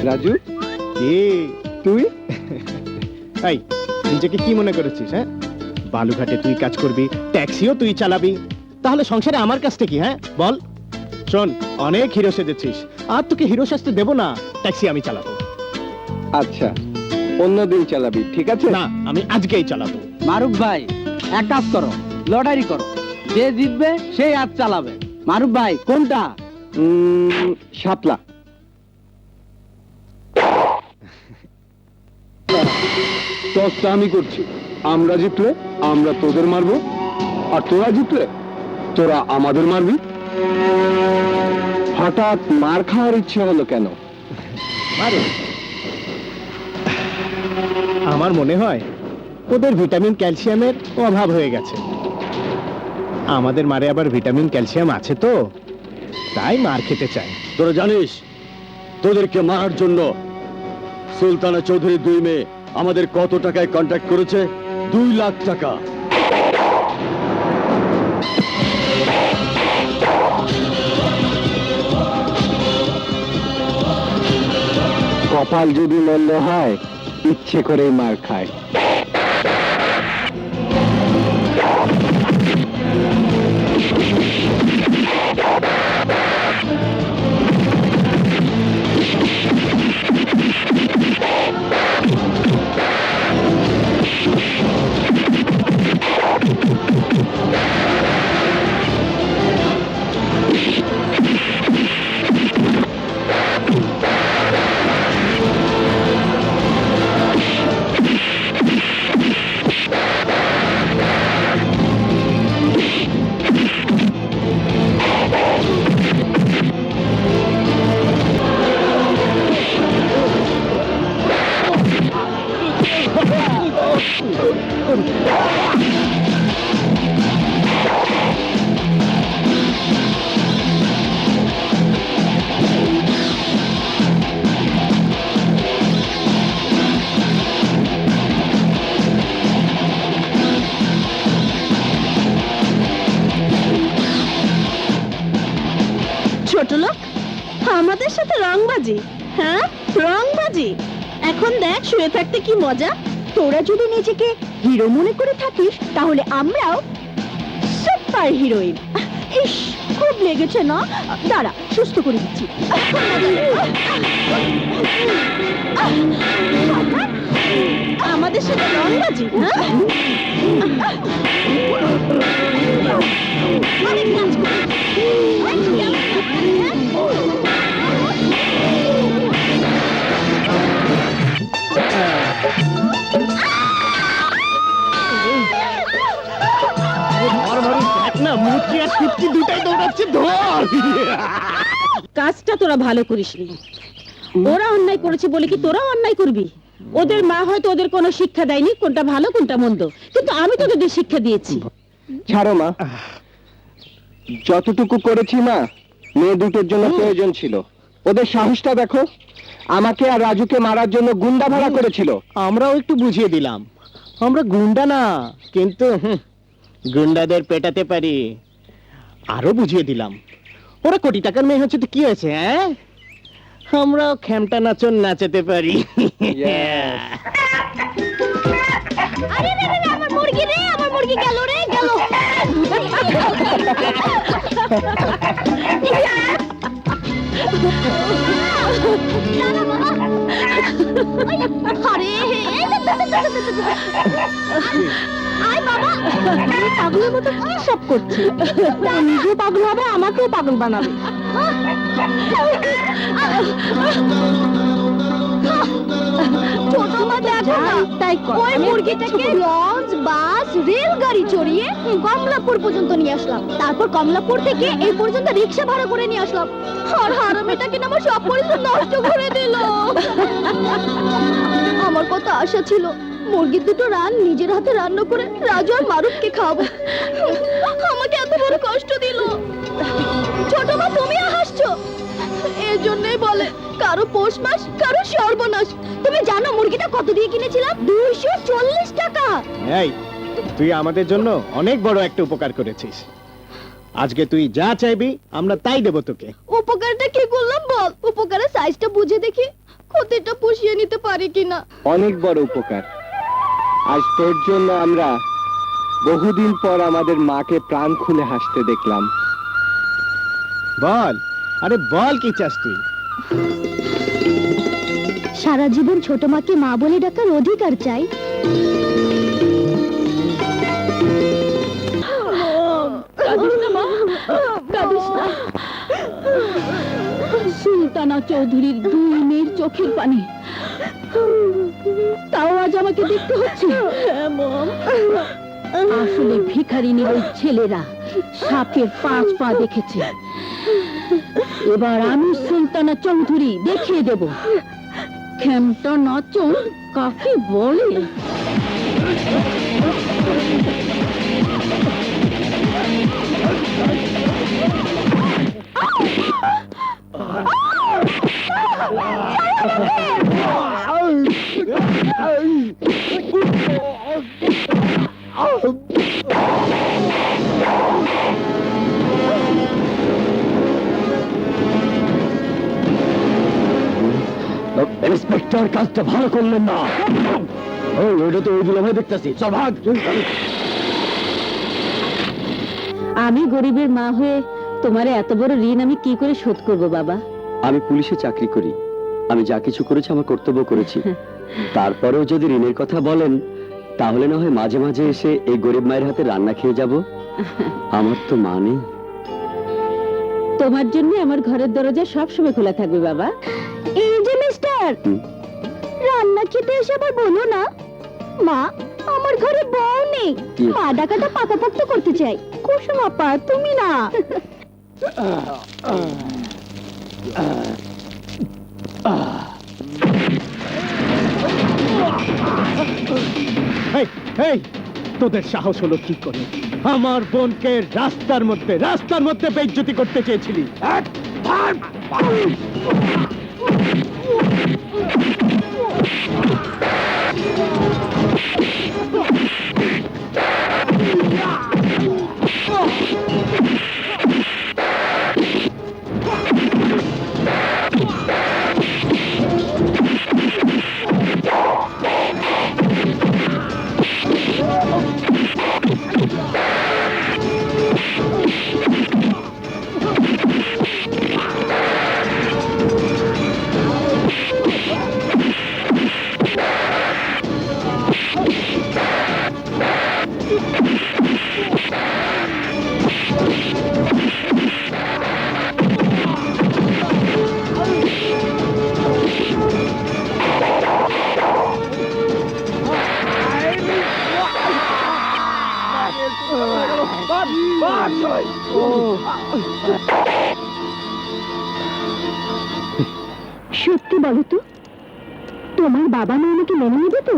রাজু, কে তুই? এই নিজেকে কি মনে করেছিস? হ্যাঁ, বালুঘাটে তুই কাজ করবি, ট্যাক্সিও তুই চালাবি, তাহলে সংসারে আমার কাজটা কি? হ্যাঁ বল। শোন, অনেক হিরো সেজেছিস, আর তোকে হিরো সাজতে দেবো না, ট্যাক্সি আমি চালাবো। আচ্ছা অন্যদিন চালাবি, ঠিক আছে? না, আমি আজকেই চালাবো। মারুফ ভাই, এক কাজ করো, লটারি করো, যে জিতবে সেই আজ চালাবে। মারুফ ভাই কোনটা? শাপলা। টসটা আমি করছি, আমরা জিতলে আমরা তোদের মারবো, আর তোরা জিতলে তোরা আমাদের মারবি। হঠাৎ মার খাওয়ার ইচ্ছে হলো কেন? মারো। আমার মনে হয় ওদের ভিটামিন ক্যালসিয়ামের অভাব হয়ে গেছে। আমাদের মারে আবার ভিটামিন ক্যালসিয়াম আছে তো, তাই মার খেতে চায়। তোরা জানিস তোদেরকে মারার জন্য সুলতানা চৌধুরী 2 মেয়ে আমাদের কত টাকায় কন্ট্রাক্ট করেছে? 2 লাখ টাকা। কপাল যদি মন্দ হয় ইচ্ছে করেই মার খায়। ছোট লোক, আমাদের সাথে রংবাজি? হ্যাঁ, রংবাজি। এখন দেখ শুয়ে থাকতে কি মজা। তোরা যদি নিজেকে হিরো মনে করে থাকিস তাহলে আমরাও সুপার হিরোইন। ইস, খুব লেগেছে না? দাঁড়া, সুস্থ করে দিচ্ছি। আমাদের সাথে রংবাজি? হ্যাঁ, অনেক নাচ করি। কাজটা তোরা ভালো করিসনি। ওরা অন্যায় করেছে বলে কি তোরাও অন্যায় করবি? ওদের মা হয়তো ওদের কোনো শিক্ষা দেয়নি কোনটা ভালো কোনটা মন্দ, কিন্তু আমি তো তোদের শিক্ষা দিয়েছি। ছাড়ো মা, যতটুকু করেছি মা মেয়ে দুটোর জন্য প্রয়োজন ছিল। ওদের সাহসটা দেখো, আমাকে আর রাজুকে মারার জন্য গুন্ডা ভাড়া করেছিল। আমরাও একটু বুঝিয়ে দিলাম, আমরা গুন্ডা না, কিন্তু গুন্ডাদের পেটাতে পারি। আরো বুঝিয়ে দিলাম, ওরা কোটি টাকার মেয়ে হচ্ছে তো কি হয়েছে? হ্যাঁ, আমরাও খেমটা নাচন নাচাতে পারি। আরে রে রে, আমার মুরগি রে, আমার মুরগি গেল রে, গেল। আরে আয় বাবা, পাগলের মতো কি সব করছে? নিজেও পাগল হবে, আমাকেও পাগল বানাবে। ছোট মা দেখো না, ওই মুরগিটাকে লঞ্চ, বাস, রেলগাড়ি চড়িয়ে কমলাপুর পর্যন্ত নিয়ে আসলাম। তারপর কমলাপুর থেকে এই পর্যন্ত রিক্সা ভাড়া করে নিয়ে আসলাম। আর হারামিটা কিনা আমার সব পরিশ্রম নষ্ট করে দিল। আমার কত আশা ছিল মুরগি দুটো নিজের হাতে রান্না করে রাজু আর মারুফকে খাওয়াবো। আমাকে এত বড় কষ্ট দিল। ছোট মা, তুমি হাসছো? এর জন্যই বলে কারো পৌষ মাস কারো সর্বনাশ। তুমি জানো মুরগিটা কত দিয়ে কিনেছিলাম? 240 টাকা। এই, তুই আমাদের জন্য অনেক বড় একটা উপকার করেছিস। আজকে তুই যা চাইবি আমরা তাই দেবো তোকে। উপকারটা কি করলাম বল, উপকারের সাইজটা বুঝে দেখি ক্ষতিটা পুষিয়ে নিতে পারি কিনা। অনেক বড় উপকার। আজ তোর জন্য আমরা বহুদিন পর আমাদের মাকে প্রাণ খুলে হাসতে দেখলাম। বল, আরে বল কি চাস তুই? সারা জীবন ছোট মাকে মা বলে ডাকার অধিকার চাই। সুলতানা চৌধুরীর দুই মেয়ের চোখের পানি, তাও আজ আমাকে দেখতে হচ্ছে। আসলে ভিখারিনীর ওই ছেলেরা সাপের 5 পা দেখেছে। এবার আমি সুলতানা চৌধুরী দেখিয়ে দেব খেমটা নাচন কাকে বলে। ইন্সপেক্টর কাজটা ভালো করলেন না। ওইটা তো ওই দুলাভাই দেখতেছি। চল ভাগ। আমি গরিবের মা হয়ে তোমার এত বড় ঋণ আমি কি করে শোধ করব বাবা? আমি পুলিশে চাকরি করি, আমি যা কিছু করেছি আমার কর্তব্য করেছি। তারপরেও যদি ঋণের কথা বলেন তাহলে না হয় মাঝে মাঝে এসে এই গরিব মায়ের হাতে রান্না খেয়ে যাব। আমার তো মা নেই। তোমার জন্য আমার ঘরের দরজা সব সময় খোলা থাকবে বাবা। এই যে মিস্টার, রান্না খেতে এসে আবার বলো না মা আমার ঘরে বউ নেই, মা ডাকাটা পাকাপোক্ত করতে চাই। কুসুম আপা তুমি না। এই, এই, তোদের সাহস হলো কি করে আমার বোনকে রাস্তার মধ্যে বেইজ্জতি করতে চেয়েছিলি? সত্যি বলো তো, তোমার বাবা মা আমাকে মেনে নেবে তো?